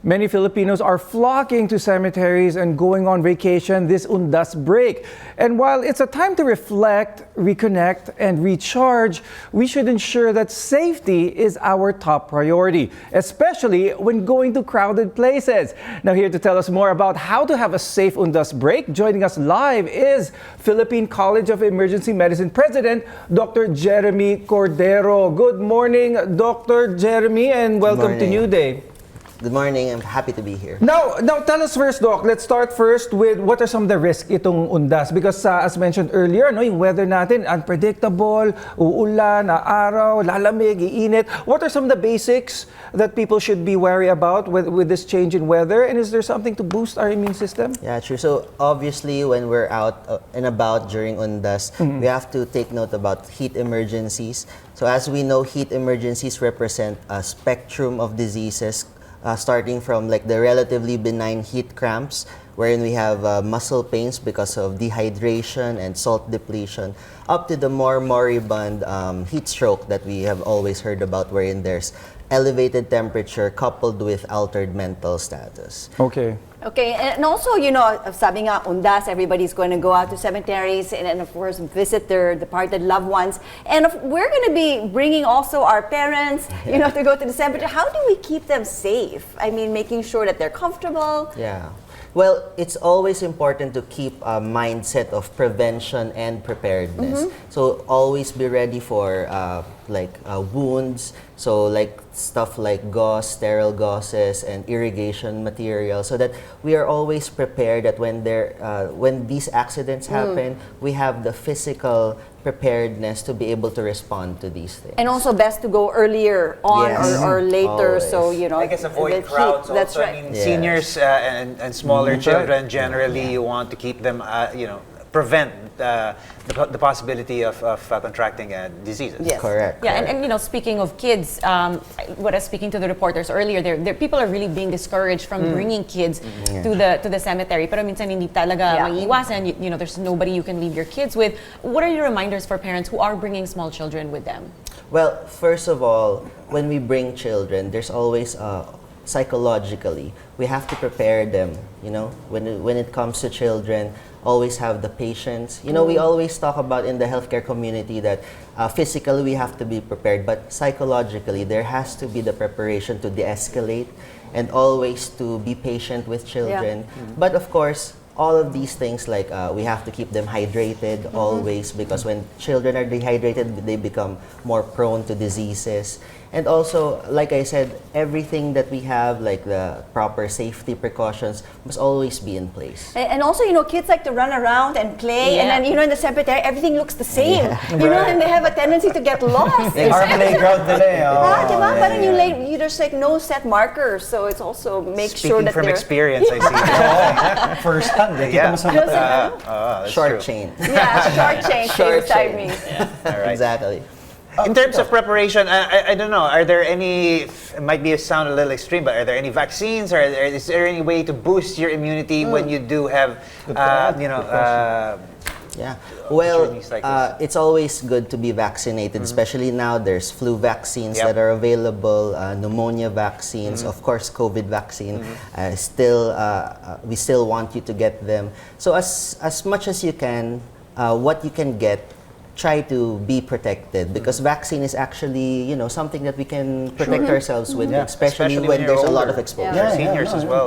Many Filipinos are flocking to cemeteries and going on vacation this Undas break. And while it's a time to reflect, reconnect, and recharge, we should ensure that safety is our top priority, especially when going to crowded places. Now, here to tell us more about how to have a safe Undas break, joining us live is Philippine College of Emergency Medicine President, Dr. Jeremy Cordero. Good morning, Dr. Jeremy, and welcome to New Day. Good morning. I'm happy to be here. Now tell us first, Doc. Let's start first with what are some of the risks itong Undas? Because as mentioned earlier, no, yung weather natin, unpredictable, uulan, araw, lalamig, iinit. What are some of the basics that people should be wary about with this change in weather? And is there something to boost our immune system? Yeah, true. So obviously, when we're out and about during Undas, we have to take note about heat emergencies. So as we know, heat emergencies represent a spectrum of diseases, starting from like the relatively benign heat cramps, wherein we have muscle pains because of dehydration and salt depletion, up to the more moribund heat stroke that we have always heard about, wherein there's elevated temperature coupled with altered mental status. Okay. Okay, and also, you know, sabi nga, Undas, everybody's going to go out to cemeteries and of course, visit their departed loved ones. And we're going to be bringing also our parents, you know, to go to the cemetery. How do we keep them safe? I mean, making sure that they're comfortable. Yeah. Well, it's always important to keep a mindset of prevention and preparedness. So always be ready for wounds. So like stuff like gauze, sterile gauzes, and irrigation material, so that we are always prepared that when these accidents happen, we have the physical preparedness to be able to respond to these things. And also best to go earlier on or later, Always. so you know. I guess avoid the crowds heat, that's also. right. I mean, seniors and smaller children, generally, you want to keep them, prevent the possibility of contracting diseases. Yes. Correct. Yeah, correct. and you know, speaking of kids, what I was speaking to the reporters earlier, people are really being discouraged from bringing kids to the cemetery. Pero minsan hindi talaga maiiwasan. You know, there's nobody you can leave your kids with. What are your reminders for parents who are bringing small children with them? Well, first of all, when we bring children, there's always psychologically, we have to prepare them. You know, when it comes to children, always have the patience. You know, we always talk about in the healthcare community that physically we have to be prepared, but psychologically there has to be the preparation to de-escalate and always to be patient with children. But of course, all of these things, like we have to keep them hydrated always, because when children are dehydrated, they become more prone to diseases. And also, like I said, everything that we have, like the proper safety precautions, must always be in place. And also, you know, kids like to run around and play, and then, you know, in the cemetery, everything looks the same. You know, and they have a tendency to get lost. Our playground nila eh. Diba? Parang there's like no set markers, so it's also make sure Speaking that from they're... experience, I see. First hand, eh. Yeah. Kita mo sa mata. That's Short true. chain. Yeah, short chain, Short beside chain. me. All right. Exactly. In terms of preparation, I don't know, are there any, it might sound a little extreme, but are there any vaccines, or is there any way to boost your immunity when you do have, Yeah, well, opportunities like this? it's always good to be vaccinated, especially now. There's flu vaccines that are available, pneumonia vaccines, of course, COVID vaccine. We still want you to get them. So as much as you can, what you can get, try to be protected, because vaccine is actually, you know, something that we can protect ourselves with, especially when you're there's a lot older. of exposure. Yeah, seniors as well,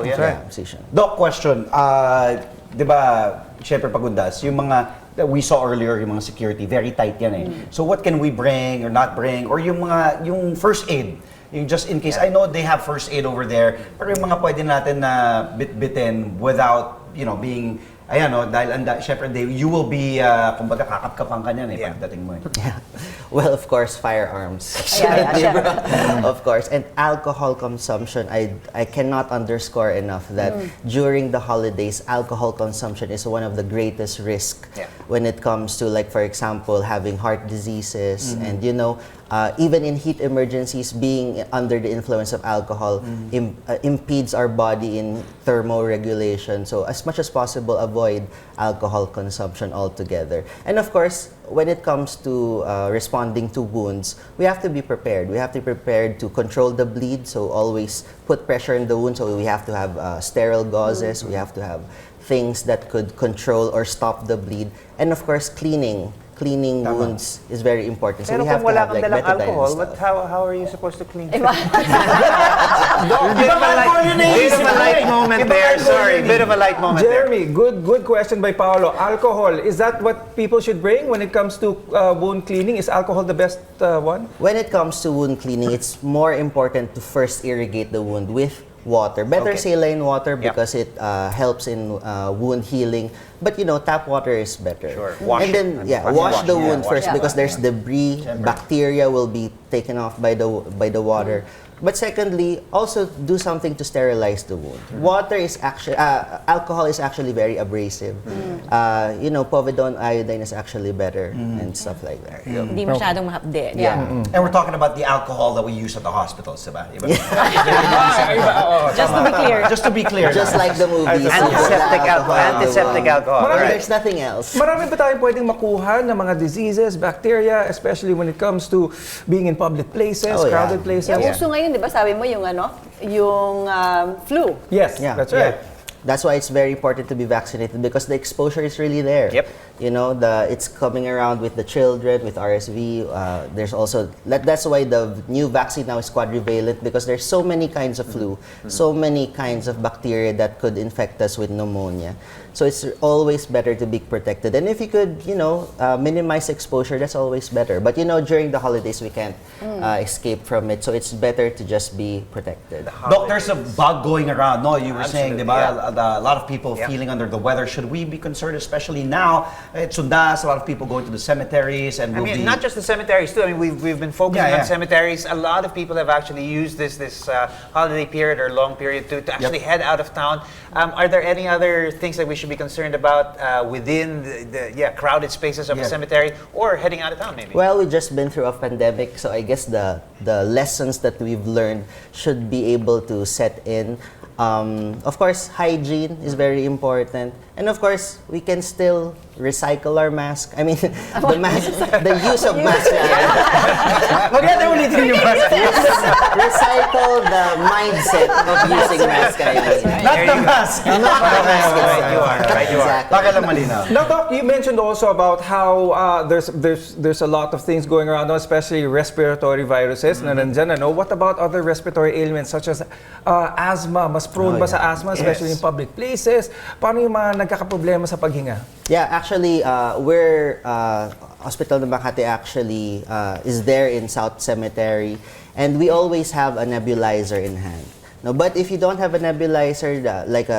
Doc, question. Di ba, syempre pag Undas, yung mga that we saw earlier, yung mga security, very tight yan eh. So what can we bring or not bring? Or yung first aid, yung just in case. I know they have first aid over there, pero yung mga pwede natin na bit-bitin without, you know, being, ayan o, dahil syempre you will be, kumbaga kakapkapan ka niyan eh, pagdating mo eh. Yeah. Well, of course, firearms. Of course. And alcohol consumption, I cannot underscore enough that during the holidays, alcohol consumption is one of the greatest risks when it comes to, like, for example, having heart diseases. And, you know, even in heat emergencies, being under the influence of alcohol impedes our body in thermoregulation. So as much as possible, avoid alcohol consumption altogether. And of course, when it comes to responding to wounds, we have to be prepared. We have to be prepared to control the bleed, so always put pressure in the wound. So we have to have sterile gauzes, we have to have things that could control or stop the bleed. And of course, cleaning wounds is very important. So Pero we have kung to wala have kang like dalang betadine and alcohol, stuff. how are you supposed to clean? Iba. Bit of a light moment there. Sorry, bit of a light moment there. Jeremy, good question by Paolo. Alcohol, is that what people should bring when it comes to wound cleaning? Is alcohol the best one? When it comes to wound cleaning, it's more important to first irrigate the wound with water. Better saline water because it helps in wound healing. But tap water is better. Sure. Wash and then wash the wound first because there's debris, bacteria will be taken off by the water. But secondly, also do something to sterilize the wound. Water is actually, alcohol is actually very abrasive. Povidone iodine is actually better and stuff like that. Hindi masyadong mahapde. And we're talking about the alcohol that we use at the hospitals, diba? Just to be clear. Just to be clear. Just like the movies. Antiseptic alcohol. Marami- There's nothing else. Marami ba tayong pwedeng makuha ng mga diseases, bacteria, especially when it comes to being in public places, Oh, yeah. crowded places? Yung uso ngayon, di ba, sabi mo yung flu. Yes, Yeah. that's right. That's why it's very important to be vaccinated because the exposure is really there. Yep. It's coming around with the children, with RSV. There's also, that's why the new vaccine now is quadrivalent because there's so many kinds of flu, so many kinds of bacteria that could infect us with pneumonia. So it's always better to be protected. And if you could, minimize exposure, that's always better. But during the holidays, we can't escape from it. So it's better to just be protected. Doc, there's a bug going around. No, you were saying, Absolutely, diba, a lot of people feeling under the weather. Should we be concerned, especially now? It's Undas, a lot of people going to the cemeteries and I will mean, be... not just the cemeteries too. I mean, we've been focusing Yeah, yeah. on cemeteries. A lot of people have actually used this holiday period or long period to actually head out of town. Are there any other things that we should be concerned about within the crowded spaces of a cemetery or heading out of town maybe? Well, we've just been through a pandemic, so I guess the lessons that we've learned should be able to set in. Of course, hygiene is very important. And of course, we can still recycle our mask. I mean, the use of mask. Recycle the mindset of using mask. Not the mask! Not the mask. Right, you are. Right, you are. Exactly. Baka lang malinaw. Now, Doc, you mentioned also about how there's a lot of things going around, especially respiratory viruses na nandyan. What about other respiratory ailments such as asthma? Mas prone ba sa asthma, especially in public places? Paano yung mga nagkakaproblema sa paghinga? Yeah, actually, we're Hospital ng Makati actually is there in South Cemetery, and we always have a nebulizer in hand. No, but if you don't have a nebulizer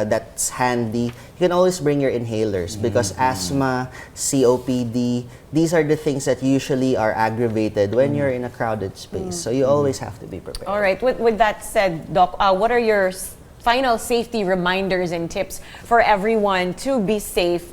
that's handy, you can always bring your inhalers because asthma, COPD, these are the things that usually are aggravated when you're in a crowded space. So you always have to be prepared. All right. With that said, Doc, what are your final safety reminders and tips for everyone to be safe,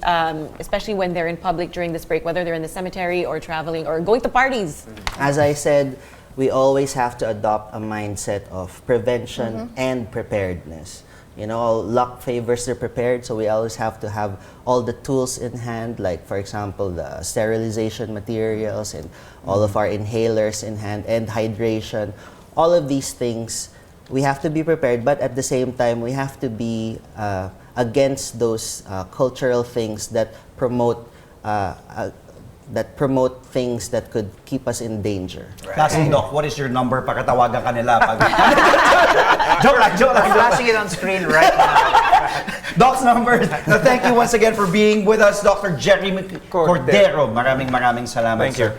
especially when they're in public during this break, whether they're in the cemetery or traveling or going to parties? As I said, we always have to adopt a mindset of prevention and preparedness. Luck favors the prepared, so we always have to have all the tools in hand, like for example, the sterilization materials and all of our inhalers in hand and hydration. All of these things, we have to be prepared, but at the same time, we have to be against those cultural things that promote things that could keep us in danger. Lastly, Doc, what is your number? Pakatawagan ka nila. Joke lang. I'm flashing it on screen right now. Doc's number. Now, thank you once again for being with us, Dr. Jeremy Cordero. Maraming salamat, Thank you. sir.